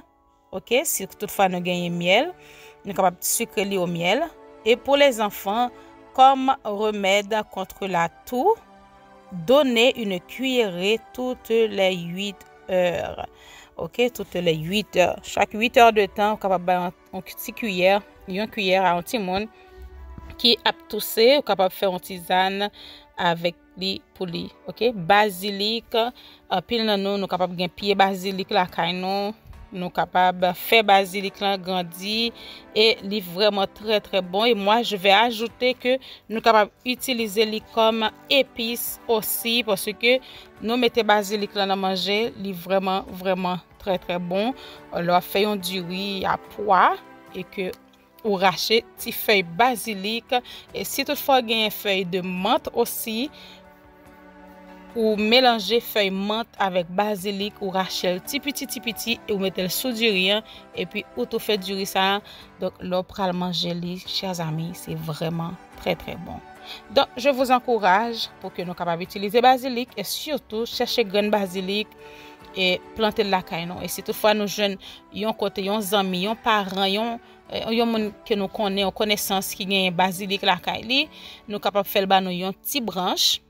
[SPEAKER 3] Ok, si toutefois nous gagnons miel, nous sommes capables de sucrer au miel. Et pour les enfants, comme remède contre la toux, donnez une cuillerée toutes les 8 heures. Ok, toutes les 8 heures. Chaque 8 heures de temps, on est capable de faire une petite cuillère, une cuillère à un petit monde qui a toussé, on est capable de faire une tisane avec les poulies. Ok, basilic, pile dans nous, capable de pied basilic la caille nous capables de faire basilic là grandi et il est vraiment très bon. Et moi je vais ajouter que nous capables utiliser lui comme épice aussi parce que nous mettons basilic là dans manger, il est vraiment très bon. On leur fait du riz à pois et que ou racher petit feuille basilic et si toutefois gagne feuille de menthe aussi, ou mélanger feuille menthe avec basilic ou rachel petit et ou mettez sous du riz et puis ou tout fait du riz ça donc l'on pral manger li chers amis, c'est vraiment très bon. Donc je vous encourage pour que nous capables d'utiliser basilic et surtout chercher graine basilic et planter la caille et si toutefois nous jeunes yon côté yon amis yon parents yon monde que nous connaissons connaissance qui gagne basilic la caille li nous capable faire ba nous yon petit branche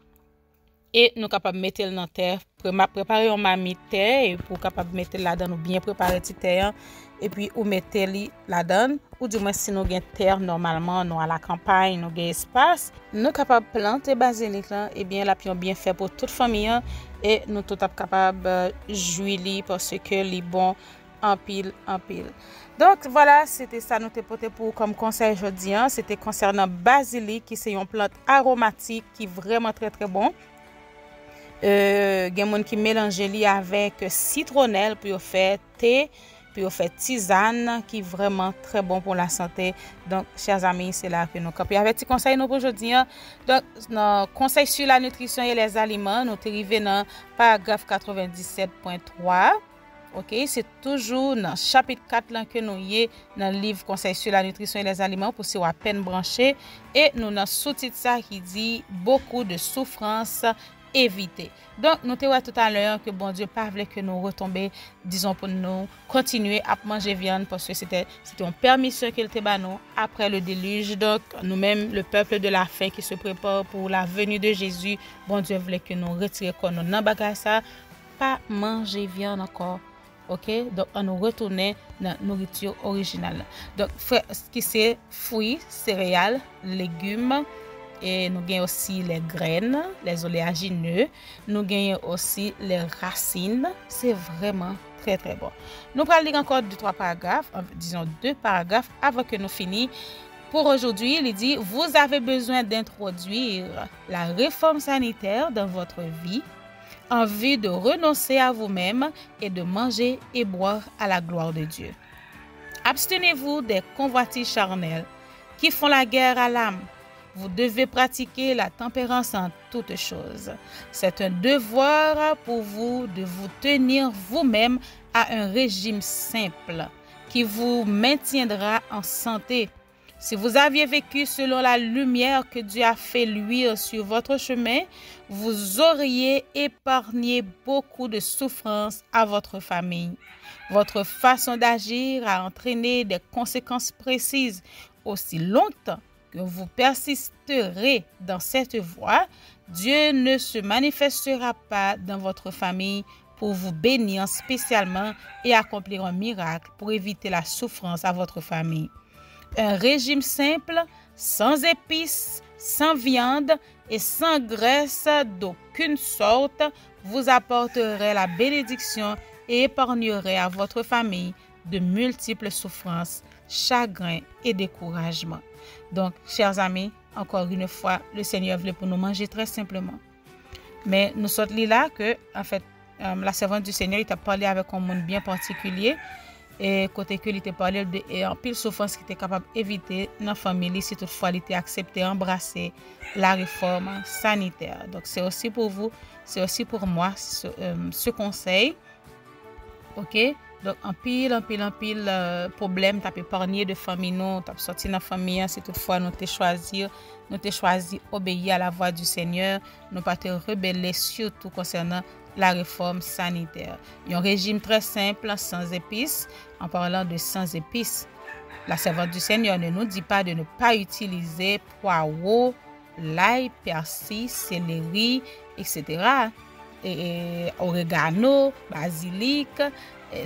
[SPEAKER 3] et nous capable mettre dans terre préparer un mamie terre et pour capable mettre là-dedans ou bien préparer petit terre et puis ou mettre li là-dedans ou du moins si nous gain terre normalement nous à la campagne nous gain espace nous capable planter basilic là et bien la bien fait pour toute famille et nous tout capable jouir parce que li bon en pile. Donc voilà, c'était ça nous t'ai porté pour comme conseil aujourd'hui, c'était concernant basilic qui c'est une plante aromatique qui est vraiment très bon. Gen moun qui mélange li avec citronnelle pour faire thé puis on fait tisane qui est vraiment très bon pour la santé. Donc, chers amis, c'est là que nous campons. Avec petit conseil nous pour aujourd'hui. Donc, nos conseils sur la nutrition et les aliments, nous arrivons dans paragraphe 97.3. OK, c'est toujours dans chapitre 4 là que nous y est dans le livre conseil sur la nutrition et les aliments pour si à peine branché et nous dans sous-titre ça qui dit beaucoup de souffrance éviter. Donc nous te tout à l'heure que bon Dieu pas voulait que nous retomber disons pour nous continuer à manger viande parce que c'était une permission qu'il te ba nous après le déluge. Donc nous-mêmes le peuple de la fin qui se prépare pour la venue de Jésus, bon Dieu voulait que nous retirions nous dans bagage ça pas manger viande encore. OK, donc on nous retourner dans la nourriture originale. Donc ce qui c'est fruits, céréales, légumes et nous gagnons aussi les graines, les oléagineux, nous gagnons aussi les racines, c'est vraiment très très bon. Nous allons lire encore 2-3 paragraphes, disons 2 paragraphes avant que nous finissions. Pour aujourd'hui, il dit vous avez besoin d'introduire la réforme sanitaire dans votre vie en vue de renoncer à vous-même et de manger et boire à la gloire de Dieu. Abstenez-vous des convoitises charnelles qui font la guerre à l'âme. Vous devez pratiquer la tempérance en toutes choses. C'est un devoir pour vous de vous tenir vous-même à un régime simple qui vous maintiendra en santé. Si vous aviez vécu selon la lumière que Dieu a fait luire sur votre chemin, vous auriez épargné beaucoup de souffrances à votre famille. Votre façon d'agir a entraîné des conséquences précises. Aussi longtemps que vous persisterez dans cette voie, Dieu ne se manifestera pas dans votre famille pour vous bénir spécialement et accomplir un miracle pour éviter la souffrance à votre famille. Un régime simple, sans épices, sans viande et sans graisse d'aucune sorte vous apporterait la bénédiction et épargnerait à votre famille de multiples souffrances, chagrins et découragements. Donc, chers amis, encore une fois, le Seigneur voulait pour nous manger très simplement. Mais nous sommes là que, en fait, la servante du Seigneur, il t'a parlé avec un monde bien particulier. Et côté que il était parlé de en pile souffrance qui était capable d'éviter dans la famille si toutefois il était accepté embrasser la réforme sanitaire. Donc c'est aussi pour vous, c'est aussi pour moi ce conseil. OK? Donc en pile problème t'as épargné de famille nous, t'as sorti dans la famille si toutefois nous t'ai choisi obéir à la voix du Seigneur, nous pas te rebeller surtout concernant la réforme sanitaire. Un régime très simple, sans épices. En parlant de sans épices, la servante du Seigneur ne nous dit pas de ne pas utiliser poireaux, l'ail, persil, céleri, etc. Et oregano, basilic,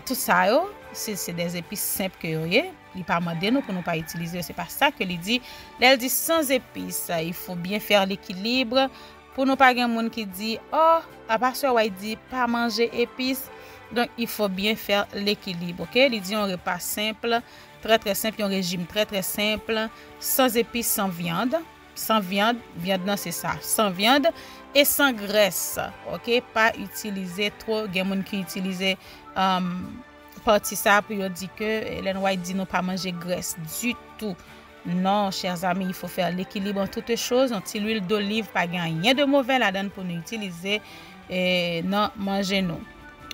[SPEAKER 3] tout ça, c'est des épices simples que vous avez. Il pas demandé nous pour ne pas utiliser. C'est pas ça que il dit. Elle dit sans épices. Il faut bien faire l'équilibre. Pour ne pas avoir monde qui dit oh à pasteur ouais dit pas manger épices, donc il faut bien faire l'équilibre. OK, il dit un repas simple, très très simple, un régime très très simple, sans épices, sans viande non c'est ça, sans viande et sans graisse. OK, pas utiliser trop, il y a monde qui utilise partie ça pour dire que Ellen White dit non pas manger graisse du tout. Non, chers amis, il faut faire l'équilibre en toutes choses. Un petit huile d'olive, pas rien de mauvais là-dedans pour nous utiliser. Et non, manger nous.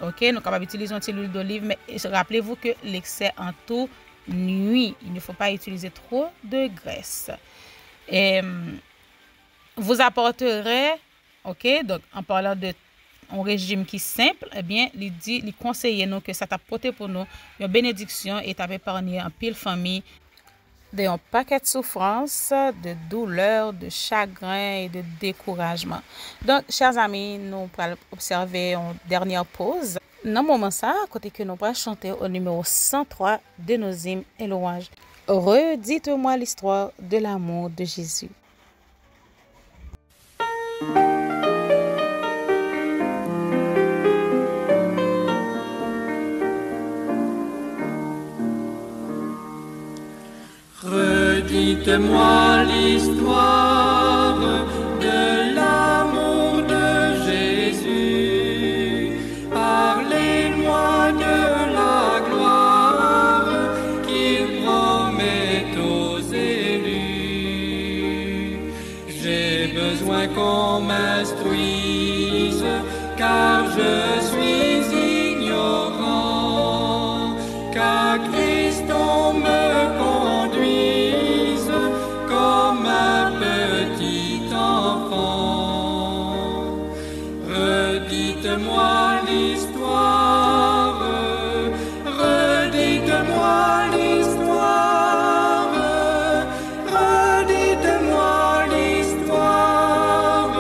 [SPEAKER 3] OK, nous capables d'utiliser un petit huile d'olive, mais rappelez-vous que l'excès en tout nuit. Il ne faut pas utiliser trop de graisse. Et vous apporterez, OK, donc en parlant de un régime qui est simple, eh bien, il conseille nous que ça t'a porté pour nous une bénédiction et t'a épargné en pile famille d'un paquet de souffrances, de douleurs, de chagrin et de découragement. Donc, chers amis, nous allons observer une dernière pause. Dans le moment ça, côté que nous allons chanter au numéro 103 de nos hymnes et louanges. Redites-moi l'histoire de l'amour de Jésus.
[SPEAKER 6] Redites-moi l'histoire de l'amour de Jésus. Parlez-moi de la gloire je suis ignorant, qu'à Christ on me conduise comme un petit enfant. Redites-moi l'histoire, redites-moi l'histoire, redites-moi l'histoire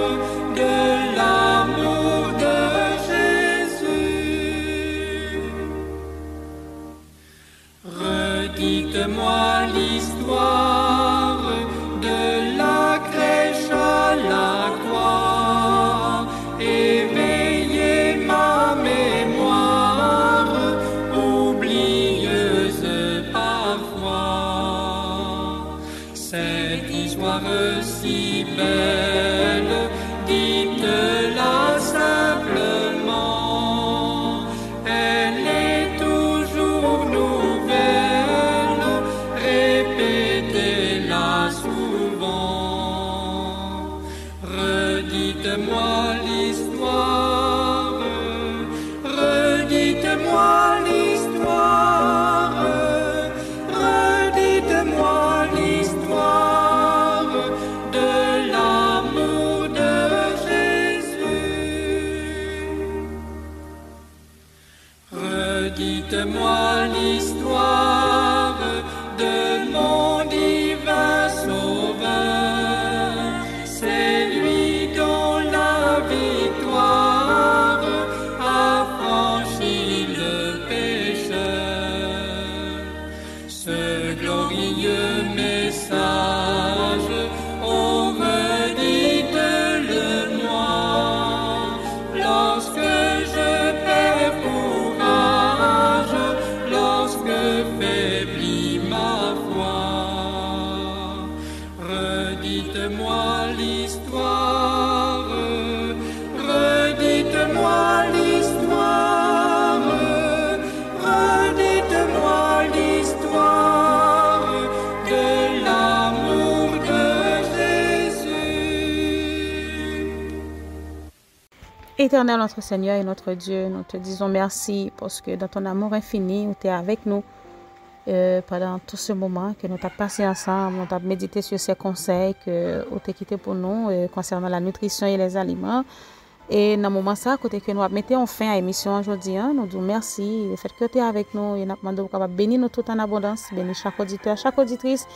[SPEAKER 6] de l'amour de Jésus. Redites-moi l'histoire de la crèche à la croix. Éveillez ma mémoire, oublieuse parfois. Cette histoire si belle, dites-la simplement. Elle est toujours nouvelle, répétez-la souvent. Redites-moi l'histoire, redites-moi l'histoire, redites-moi l'histoire de l'amour de Jésus. Redites-moi l'histoire de mon divin Sauveur. C'est lui dont la victoire a franchi le pécheur. Ce glorieux message, oh redites-le-moi, lorsque je perds courage, lorsque faiblit ma foi. Redites-moi l'histoire, redites-moi l'histoire, redites-moi l'histoire de l'amour de Jésus.
[SPEAKER 3] Éternel notre Seigneur et notre Dieu, nous te disons merci parce que dans ton amour infini, tu es avec nous pendant tout ce moment que nous t'avons passé ensemble, nous t'avons médité sur ces conseils que tu as quittés pour nous concernant la nutrition et les aliments. Et dans le moment ça, côté que nous mettons fin à l'émission aujourd'hui, nous disons merci, le fait que tu es avec nous et nous demandons capable bénir nous tout en abondance, bénir chaque auditeur, chaque auditrice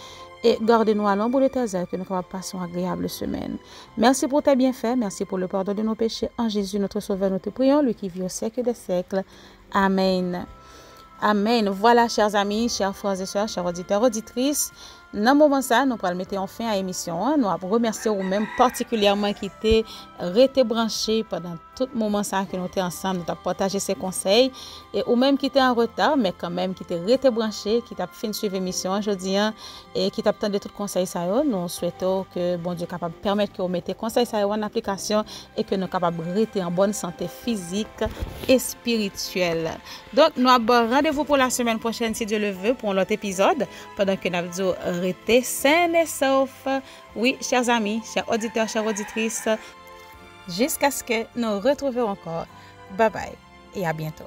[SPEAKER 3] et gardez-nous à l'ombre de tes ailes que nous capables passer une agréable semaine. Merci pour tes bienfaits, merci pour le pardon de nos péchés. En Jésus notre Sauveur, nous te prions, lui qui vit au siècle des siècles. Amen. Amen. Voilà, chers amis, chers frères et sœurs, chers auditeurs, auditrices. Dans le moment ça, nous allons mettre fin à l'émission. Nous remercions vous-même particulièrement qui étaient restés branchés pendant tout le moment ça que nous étions ensemble, nous avons partagé ces conseils et ou même qui étaient en retard, mais quand même qui étaient restés branchés, qui t'a fait suivre l'émission aujourd'hui et qui t'a attendu tout conseil ça. Nous souhaitons que bon Dieu capable permettre que vous mettez conseil ça en application et que nous capables de rester en bonne santé physique et spirituelle. Donc nous avons rendez-vous pour la semaine prochaine si Dieu le veut pour l'autre épisode pendant que nous avons rester sains et saufs. Oui, chers amis, chers auditeurs, chères auditrices, jusqu'à ce que nous retrouvions encore. Bye bye et à bientôt.